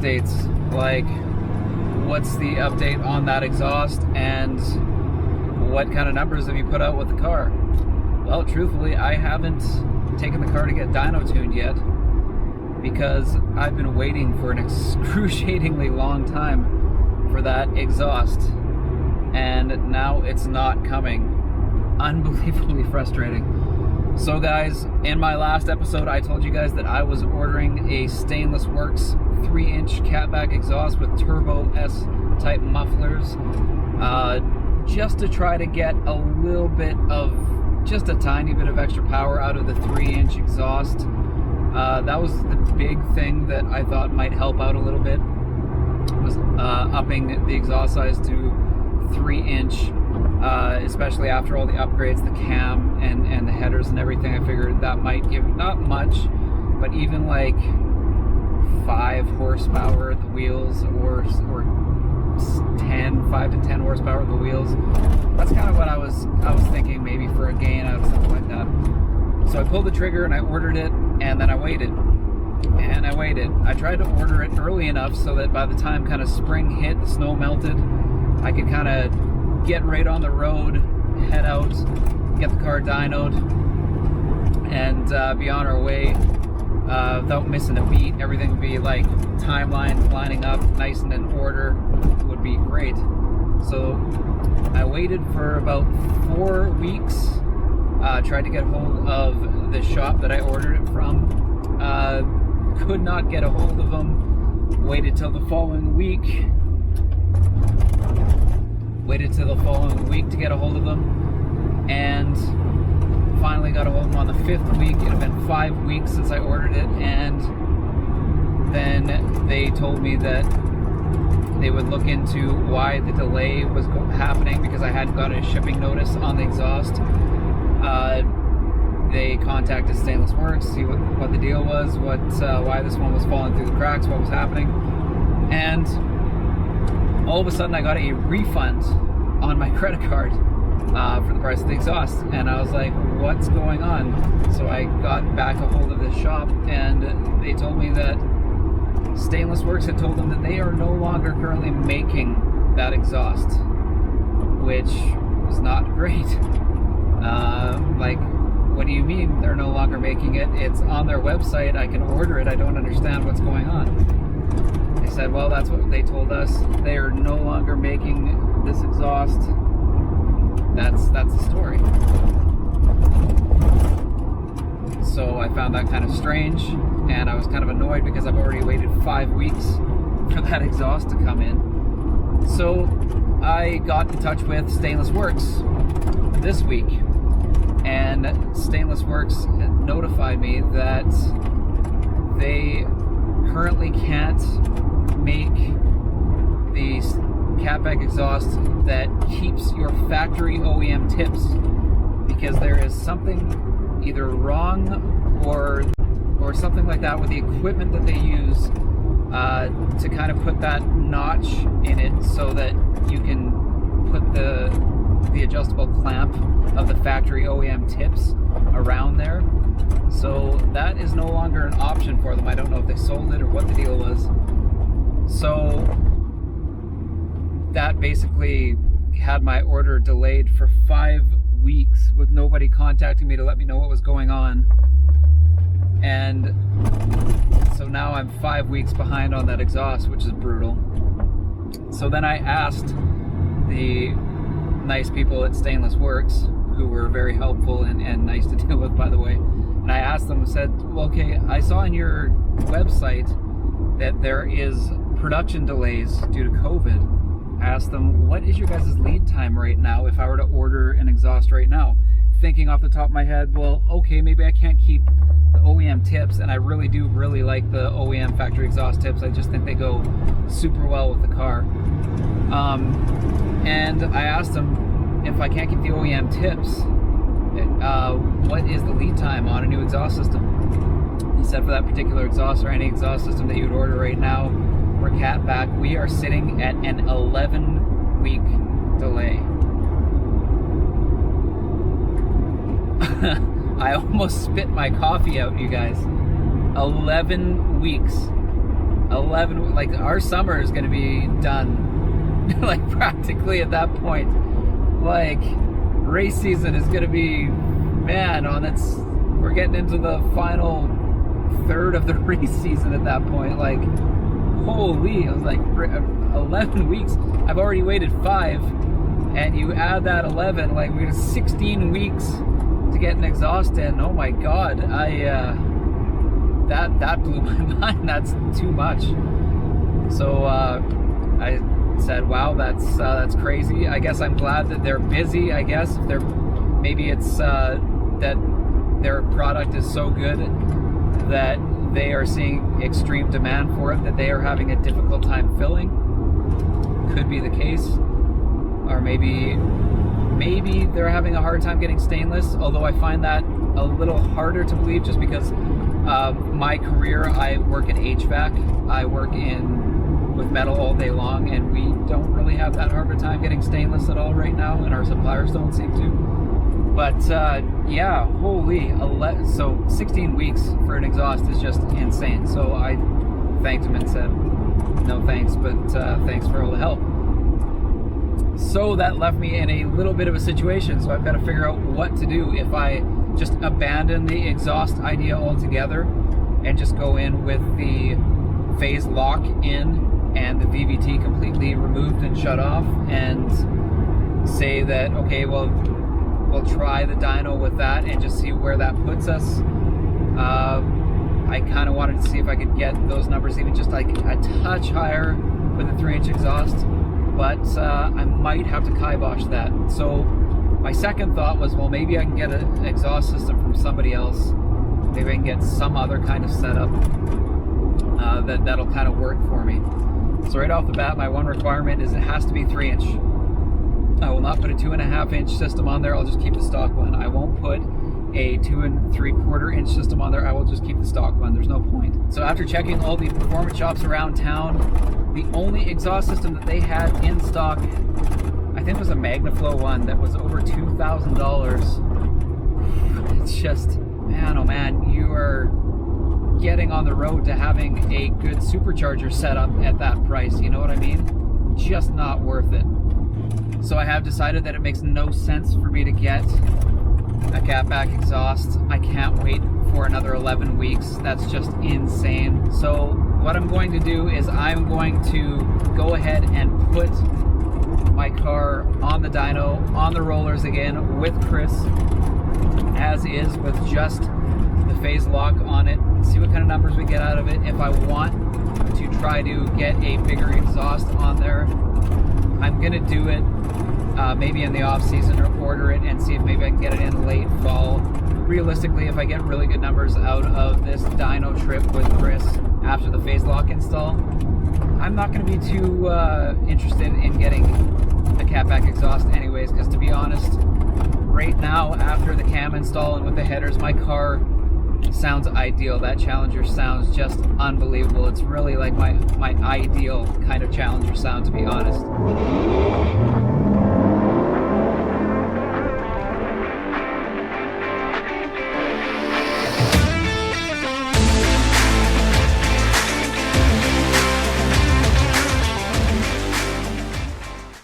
updates, like what's the update on that exhaust and what kind of numbers have you put out with the car? Well, truthfully, I haven't taken the car to get dyno tuned yet because I've been waiting for an excruciatingly long time for that exhaust, and now it's not coming. Unbelievably frustrating. So guys, in my last episode I told you guys that I was ordering a Stainless Works 3-inch catback exhaust with turbo S type mufflers, just to try to get a little bit of, just a tiny bit of extra power out of the 3-inch exhaust. That was the big thing that I thought might help out a little bit, was upping the exhaust size to 3-inch, especially after all the upgrades, the cam and the headers and everything. I figured that might give, not much, but even like 5 horsepower at the wheels, or 5 to 10 horsepower at the wheels. That's kind of what I was thinking, maybe for a gain out of something like that. So I pulled the trigger and I ordered it, and then I waited. And I waited. I tried to order it early enough so that by the time kind of spring hit, the snow melted, I could kind of get right on the road, head out, get the car dynoed, and be on our way without missing a beat. Everything would be like timeline lining up nice and in order. It would be great. So I waited for about 4 weeks, tried to get hold of the shop that I ordered it from, could not get a hold of them, waited till the following week to get a hold of them, and finally got a hold of them on the 5th week. It had been 5 weeks since I ordered it, and then they told me that they would look into why the delay was happening, because I hadn't got a shipping notice on the exhaust. They contacted Stainless Works, see what the deal was, why this one was falling through the cracks, what was happening, and all of a sudden I got a refund on my credit card for the price of the exhaust, and I was like, what's going on? So I got back a hold of this shop, and they told me that Stainless Works had told them that they are no longer currently making that exhaust, which is not great. Like, what do you mean they're no longer making it? It's on their website, I can order it, I don't understand what's going on. They said, well, that's what they told us. They are no longer making this exhaust. That's the story. So I found that kind of strange, and I was kind of annoyed because I've already waited 5 weeks for that exhaust to come in. So I got in touch with Stainless Works this week, and Stainless Works notified me that they currently can't make the catback exhaust that keeps your factory OEM tips, because there is something either wrong or something like that with the equipment that they use to kind of put that notch in it so that you can put the adjustable clamp of the factory OEM tips around there. So that is no longer an option for them. I don't know if they sold it or what the deal was. So that basically had my order delayed for 5 weeks with nobody contacting me to let me know what was going on. And so now I'm 5 weeks behind on that exhaust, which is brutal. So then I asked the nice people at Stainless Works, who were very helpful and nice to deal with, by the way, and I asked them, said, well, okay, I saw on your website that there is production delays due to COVID. I asked them, what is your guys' lead time right now if I were to order an exhaust right now? Thinking off the top of my head, well, okay, maybe I can't keep the OEM tips, and I really do like the OEM factory exhaust tips. I just think they go super well with the car. And I asked them, if I can't keep the OEM tips, what is the lead time on a new exhaust system? He said for that particular exhaust, or any exhaust system that you would order right now for catback, we are sitting at an 11-week delay. I almost spit my coffee out, you guys. 11 weeks 11, like our summer is going to be done like practically at that point. Like race season is going to be, man, we're getting into the final third of the race season at that point. Like, holy, I was like 11 weeks. I've already waited 5, and you add that 11, like we have 16 weeks to get an exhaust in. Oh my God, that blew my mind. That's too much. So I said, wow, that's crazy. I guess I'm glad that they're busy. I guess if maybe it's that their product is so good that they are seeing extreme demand for it, that they are having a difficult time filling. Could be the case. Or maybe they're having a hard time getting stainless, although I find that a little harder to believe just because my career, I work in HVAC. I work with metal all day long, and we don't really have that hard of a time getting stainless at all right now, and our suppliers don't seem to. But yeah, holy, so 16 weeks for an exhaust is just insane. So I thanked him and said, no thanks, but thanks for all the help. So that left me in a little bit of a situation. So I've got to figure out what to do if I just abandon the exhaust idea altogether and just go in with the phase lock in and the VVT completely removed and shut off, and say that, okay, well, we'll try the dyno with that and just see where that puts us. I kind of wanted to see if I could get those numbers even just like a touch higher with a 3-inch exhaust, but I might have to kibosh that. So my second thought was, well, maybe I can get an exhaust system from somebody else. Maybe I can get some other kind of setup that'll kind of work for me. So right off the bat, my one requirement is it has to be 3-inch. I will not put a 2.5-inch system on there. I'll just keep the stock one. I won't put a 2 3/4-inch system on there. I will just keep the stock one. There's no point. So after checking all the performance shops around town, the only exhaust system that they had in stock, I think, was a MagnaFlow one that was over $2,000. It's just, man, oh man, you are getting on the road to having a good supercharger set up at that price. You know what I mean? Just not worth it. So I have decided that it makes no sense for me to get a catback exhaust. I can't wait for another 11 weeks. That's just insane. So what I'm going to do is I'm going to go ahead and put my car on the dyno, on the rollers again with Chris, as is, with just the phase lock on it, see what kind of numbers we get out of it. If I want to try to get a bigger exhaust on there, I'm gonna do it maybe in the off season, or order it and see if maybe I can get it in late fall. Realistically, if I get really good numbers out of this dyno trip with Chris after the phase lock install, I'm not going to be too interested in getting a catback exhaust anyways, because to be honest, right now after the cam install and with the headers, my car sounds ideal. That Challenger sounds just unbelievable. It's really like my ideal kind of Challenger sound, to be honest.